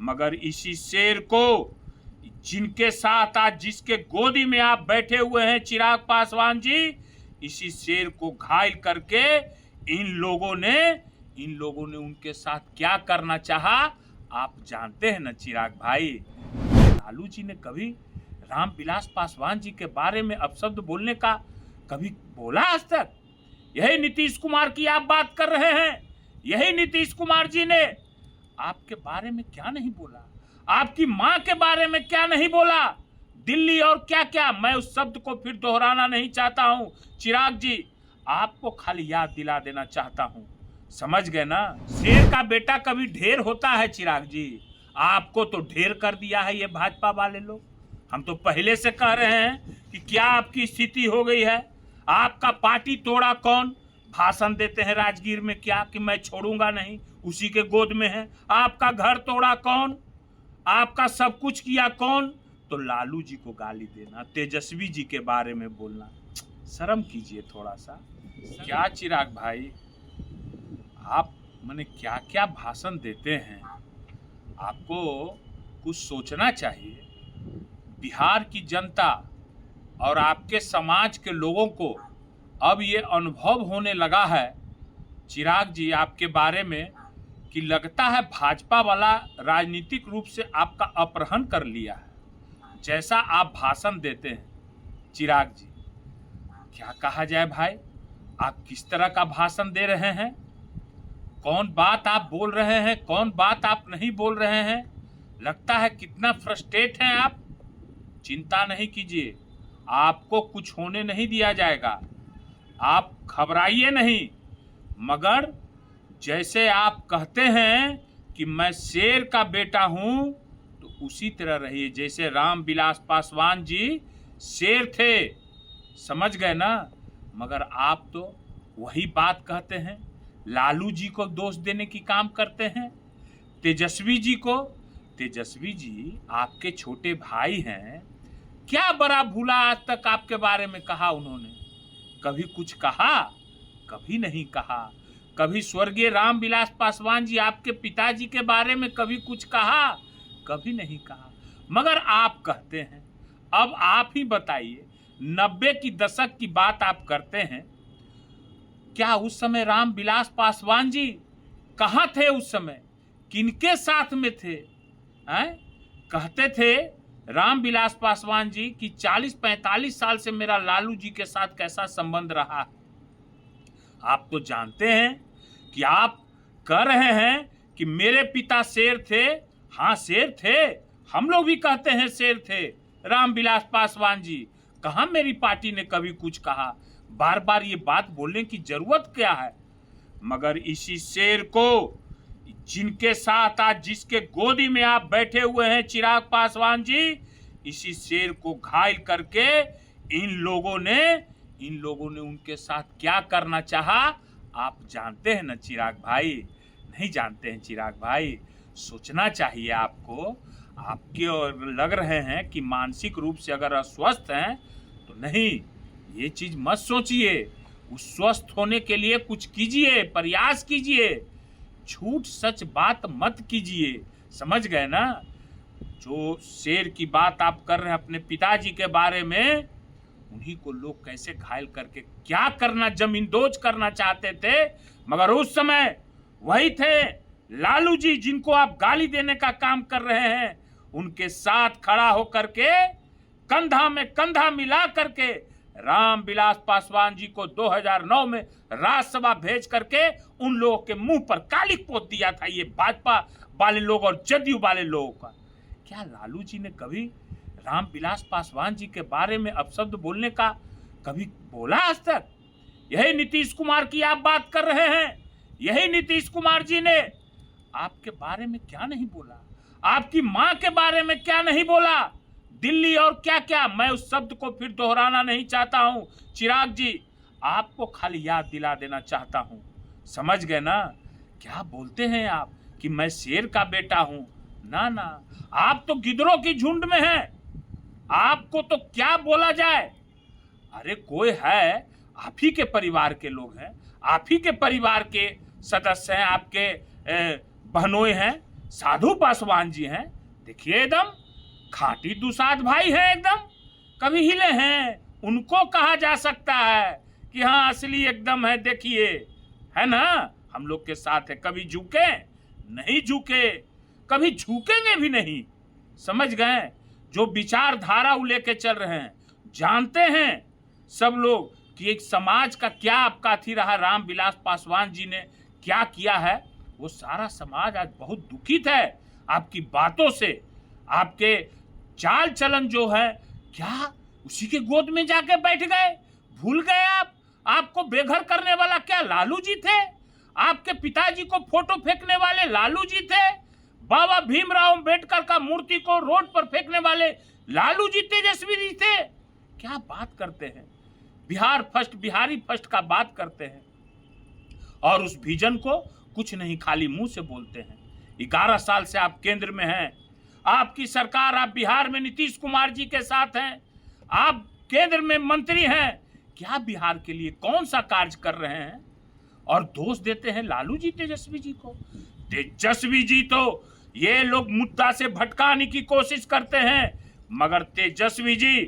मगर इसी शेर को, जिनके साथ आज जिसके गोदी में आप बैठे हुए हैं चिराग पासवान जी, इसी शेर को घायल करके इन लोगों ने उनके साथ क्या करना चाहा आप जानते हैं ना चिराग भाई। लालू जी ने कभी रामविलास पासवान जी के बारे में अपशब्द बोलने का कभी बोला आज तक? यही नीतीश कुमार की आप बात कर रहे हैं, यही नीतीश कुमार जी ने आपके बारे में क्या नहीं बोला, आपकी मां के बारे में क्या नहीं बोला, दिल्ली और क्या क्या। मैं उस शब्द को फिर दोहराना नहीं चाहता हूं चिराग जी, आपको खाली याद दिला देना चाहता हूं, समझ गए ना। शेर का बेटा कभी ढेर होता है चिराग जी, आपको तो ढेर कर दिया है ये भाजपा वाले लोग। हम तो पहले से कह रहे हैं कि क्या आपकी स्थिति हो गई है। आपका पार्टी तोड़ा कौन? भाषण देते हैं राजगीर में क्या कि मैं छोड़ूंगा नहीं, उसी के गोद में है। आपका घर तोड़ा कौन? आपका सब कुछ किया कौन? तो लालू जी को गाली देना, तेजस्वी जी के बारे में बोलना, शर्म कीजिए थोड़ा सा। क्या चिराग भाई, आप माने क्या क्या भाषण देते हैं, आपको कुछ सोचना चाहिए। बिहार की जनता और आपके समाज के लोगों को अब ये अनुभव होने लगा है चिराग जी आपके बारे में कि लगता है भाजपा वाला राजनीतिक रूप से आपका अपहरण कर लिया है। जैसा आप भाषण देते हैं चिराग जी, क्या कहा जाए भाई, आप किस तरह का भाषण दे रहे हैं, कौन बात आप बोल रहे हैं, कौन बात आप नहीं बोल रहे हैं। लगता है कितना फ्रस्ट्रेट हैं आप। चिंता नहीं कीजिए, आपको कुछ होने नहीं दिया जाएगा, आप घबराइए नहीं। मगर जैसे आप कहते हैं कि मैं शेर का बेटा हूं, तो उसी तरह रहिए जैसे रामविलास पासवान जी शेर थे, समझ गए ना। मगर आप तो वही बात कहते हैं, लालू जी को दोष देने की काम करते हैं, तेजस्वी जी को। तेजस्वी जी आपके छोटे भाई हैं, क्या बड़ा भूला आज तक आपके बारे में कहा उन्होंने? कभी कुछ कहा? कभी नहीं कहा। कभी स्वर्गीय रामविलास पासवान जी आपके पिताजी के बारे में कभी कुछ कहा? कभी नहीं कहा। मगर आप कहते हैं। अब आप ही बताइए, 90 की दशक की बात आप करते हैं, क्या उस समय रामविलास पासवान जी कहाँ थे? उस समय किनके साथ में थे? कहते थे रामविलास पासवान जी कि 40-45 साल से मेरा लालू जी के साथ कैसा संबंध रहा है। आप तो जानते हैं कि आप कह रहे हैं कि मेरे पिता शेर थे। हाँ शेर थे, हम लोग भी कहते हैं शेर थे रामविलास पासवान जी। कहाँ मेरी पार्टी ने कभी कुछ कहा? बार बार ये बात बोलने की जरूरत क्या है? मगर इसी शेर को, जिनके साथ आज जिसके गोदी में आप बैठे हुए हैं चिराग पासवान जी, इसी शेर को घायल करके इन लोगों ने उनके साथ क्या करना चाहा आप जानते हैं ना चिराग भाई? नहीं जानते हैं चिराग भाई? सोचना चाहिए आपको। आपके और लग रहे हैं कि मानसिक रूप से अगर अस्वस्थ हैं तो नहीं, ये चीज मत सोचिए। उस स्वस्थ होने के लिए कुछ कीजिए, प्रयास कीजिए, झूठ सच बात मत कीजिए, समझ गए ना। जो शेर की बात आप कर रहे हैं अपने पिताजी के बारे में, उन्हीं को लोग कैसे घायल करके क्या करना, जमींदोज करना चाहते थे। मगर उस समय वही थे लालू जी जिनको आप गाली देने का काम कर रहे हैं, उनके साथ खड़ा होकर के कंधा में कंधा मिला करके रामविलास पासवान जी को 2009 में राज्यसभा भेज करके उन लोगों के मुंह पर कालिक पोत दिया था ये भाजपा वाले लोग और जदयू वाले लोगों का। क्या लालू जी ने कभी रामविलास पासवान जी के बारे में अपशब्द बोलने का कभी बोला आज तक? यही नीतीश कुमार की आप बात कर रहे हैं, यही नीतीश कुमार जी ने आपके बारे में क्या नहीं बोला, आपकी मां के बारे में क्या नहीं बोला, दिल्ली और क्या क्या। मैं उस शब्द को फिर दोहराना नहीं चाहता हूं चिराग जी, आपको खाली याद दिला देना चाहता हूं, समझ गए ना। क्या बोलते हैं आप कि मैं शेर का बेटा हूं? ना ना, आप तो गिदड़ों की झुंड में हैं, आपको तो क्या बोला जाए। अरे कोई है, आप ही के परिवार के लोग हैं, आप ही के परिवार के सदस्य हैं, आपके बहनोई हैं, साधु पासवान जी हैं, देखिए एकदम खाटी दुसाध भाई है, एकदम कभी हिले हैं, उनको कहा जा सकता है कि हाँ असली एकदम है, देखिए है ना, हम लोग के साथ है। कभी झुके नहीं, झुके कभी झुकेंगे भी नहीं, समझ गए। जो विचारधारा वो लेके चल रहे हैं, जानते हैं सब लोग कि एक समाज का क्या आपका थी रहा, रामविलास पासवान जी ने क्या किया है। वो सारा समाज आज बहुत दुखित है आपकी बातों से, आपके चाल चलन जो है, क्या उसी के गोद में जाके बैठ गए, भूल गए आप। आपको बेघर करने वाला क्या लालू जी थे? आपके पिताजी को फोटो फेंकने वाले लालू जी थे? बाबा भीमराव अंबेडकर का मूर्ति को रोड पर फेंकने वाले लालू जी तेजस्वी जी थे? क्या बात करते हैं, बिहार फर्स्ट, बिहारी फर्स्ट का बात करते हैं, और उस विजन को कुछ नहीं खाली मुंह से बोलते हैं। 11 साल से आप केंद्र में हैं, आपकी सरकार, आप बिहार में नीतीश कुमार जी के साथ हैं, आप केंद्र में मंत्री हैं, क्या बिहार के लिए कौन सा कार्य कर रहे हैं? और दोष देते हैं लालू जी तेजस्वी जी को। तेजस्वी जी तो ये लोग मुद्दा से भटकाने की कोशिश करते हैं, मगर तेजस्वी जी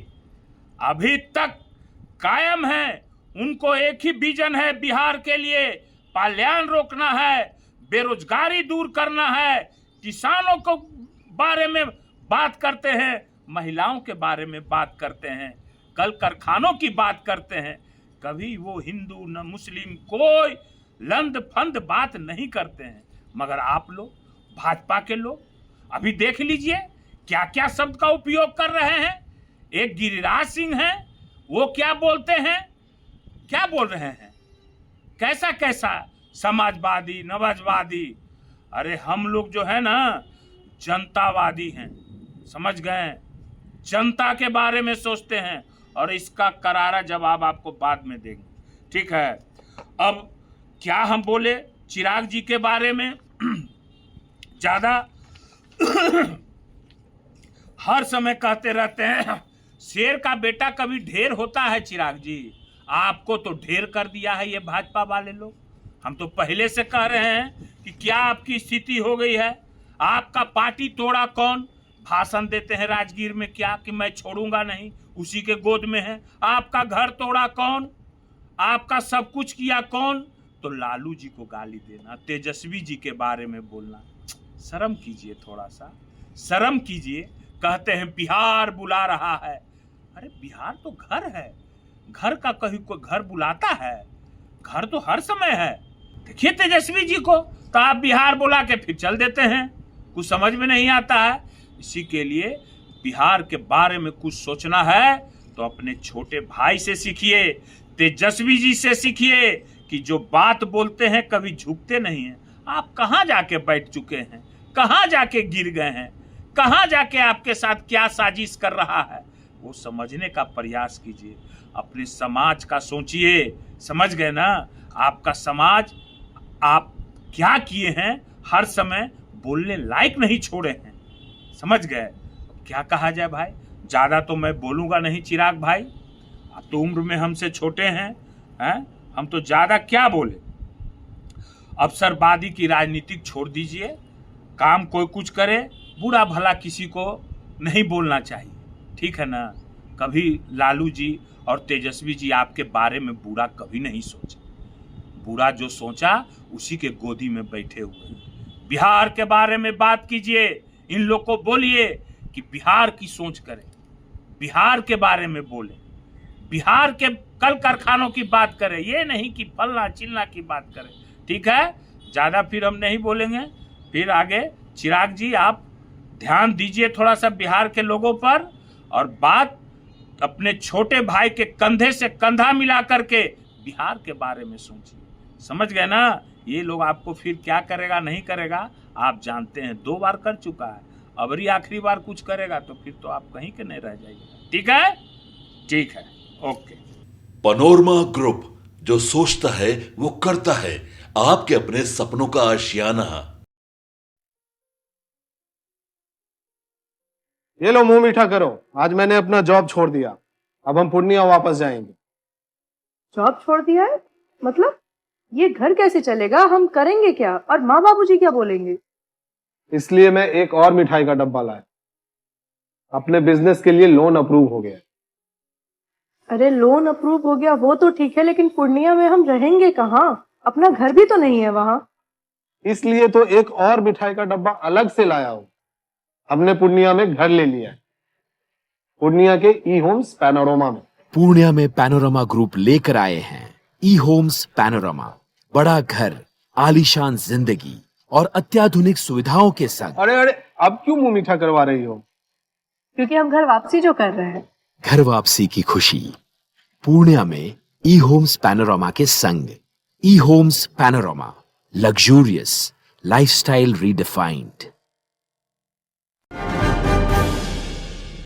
अभी तक कायम है। उनको एक ही विजन है बिहार के लिए, पलायन रोकना है, बेरोजगारी दूर करना है, किसानों को बारे में बात करते हैं, महिलाओं के बारे में बात करते हैं, कल कारखानों की बात करते हैं। कभी वो हिंदू न मुस्लिम कोई लंद फंद बात नहीं करते हैं। मगर आप लोग, भाजपा के लोग, अभी देख लीजिए क्या क्या शब्द का उपयोग कर रहे हैं। एक गिरिराज सिंह हैं, वो क्या बोलते हैं, क्या बोल रहे हैं, कैसा कैसा समाजवादी, नवाजवादी। अरे हम लोग जो है ना जनतावादी हैं, समझ गए, जनता के बारे में सोचते हैं, और इसका करारा जवाब आपको बाद में देंगे, ठीक है। अब क्या हम बोले चिराग जी के बारे में ज्यादा हर समय कहते रहते हैं शेर का बेटा कभी ढेर होता है। चिराग जी, आपको तो ढेर कर दिया है ये भाजपा वाले लोग। हम तो पहले से कह रहे हैं कि क्या आपकी स्थिति हो गई है। आपका पार्टी तोड़ा कौन? भाषण देते हैं राजगीर में क्या कि मैं छोड़ूंगा नहीं, उसी के गोद में है। आपका घर तोड़ा कौन? आपका सब कुछ किया कौन? तो लालू जी को गाली देना, तेजस्वी जी के बारे में बोलना, शर्म कीजिए, थोड़ा सा शर्म कीजिए। कहते हैं बिहार बुला रहा है। अरे बिहार तो घर है, घर का कहीं कोई घर बुलाता है? घर तो हर समय है। देखिए तेजस्वी जी को तो आप बिहार बुला के फिर चल देते हैं, कुछ समझ में नहीं आता है। इसी के लिए बिहार के बारे में कुछ सोचना है तो अपने छोटे भाई से सीखिए, तेजस्वी जी से सीखिए कि जो बात बोलते हैं कभी झुकते नहीं हैं। आप कहाँ जाके बैठ चुके हैं, कहाँ जाके गिर गए हैं, कहाँ जाके आपके साथ क्या साजिश कर रहा है, वो समझने का प्रयास कीजिए। अपने समाज का सोचिए, समझ गए ना। आपका समाज आप क्या किए हैं, हर समय बोलने लायक नहीं छोड़े हैं, समझ गए। क्या कहा जाए भाई, ज्यादा तो मैं बोलूंगा नहीं चिराग भाई, आप तो उम्र में हमसे छोटे हैं, हम तो ज्यादा क्या बोले। अवसरवादी की राजनीति छोड़ दीजिए, काम कोई कुछ करे, बुरा भला किसी को नहीं बोलना चाहिए, ठीक है ना। कभी लालू जी और तेजस्वी जी आपके बारे में बुरा कभी नहीं सोचा, बुरा जो सोचा उसी के गोदी में बैठे हुए हैं। बिहार के बारे में बात कीजिए, इन लोग को बोलिए कि बिहार की सोच करें, बिहार के बारे में बोले, बिहार के कल कारखानों की बात करें, ये नहीं कि फलना चिलना की बात करें, ठीक है। ज्यादा फिर हम नहीं बोलेंगे, फिर आगे चिराग जी आप ध्यान दीजिए थोड़ा सा बिहार के लोगों पर, और बात अपने छोटे भाई के कंधे से कंधा मिला करके बिहार के बारे में सोचिए, समझ गए ना। ये लोग आपको फिर क्या करेगा नहीं करेगा आप जानते हैं, 2 बार कर चुका है, अबरी आखिरी बार कुछ करेगा तो फिर तो आप कहीं के नहीं रह जाइएगा, ठीक है, ठीक है, ओके। पनोरमा ग्रुप, जो सोचता है वो करता है, आपके अपने सपनों का आशियाना। ये लो मुंह मीठा करो, आज मैंने अपना जॉब छोड़ दिया, अब हम पूर्णिया वापस जाएंगे। जॉब छोड़ दिया है? मतलब ये घर कैसे चलेगा, हम करेंगे क्या, और माँ बाबूजी क्या बोलेंगे? इसलिए मैं एक और मिठाई का डब्बा लाया। अपने बिजनेस के लिए लोन अप्रूव हो गया। अरे लोन अप्रूव हो गया वो तो ठीक है, लेकिन पूर्णिया में हम रहेंगे कहाँ? अपना घर भी तो नहीं है वहां। इसलिए तो एक और मिठाई का डब्बा अलग से लाया हूं। हमने पूर्णिया में घर ले लिया है, पूर्णिया के ई होम्स पैनोरमा में। पूर्णिया में पैनोरमा ग्रुप लेकर आए हैं ई होम्स पैनोरमा। बड़ा घर, आलीशान जिंदगी और अत्याधुनिक सुविधाओं के संग। अरे अरे, अब क्यों मुंह मीठा करवा रही हो? क्योंकि हम घर वापसी जो कर रहे हैं। घर वापसी की खुशी पूर्णिया में ई होम्स पैनोरमा के संग। ई Homes Panorama, luxurious lifestyle redefined.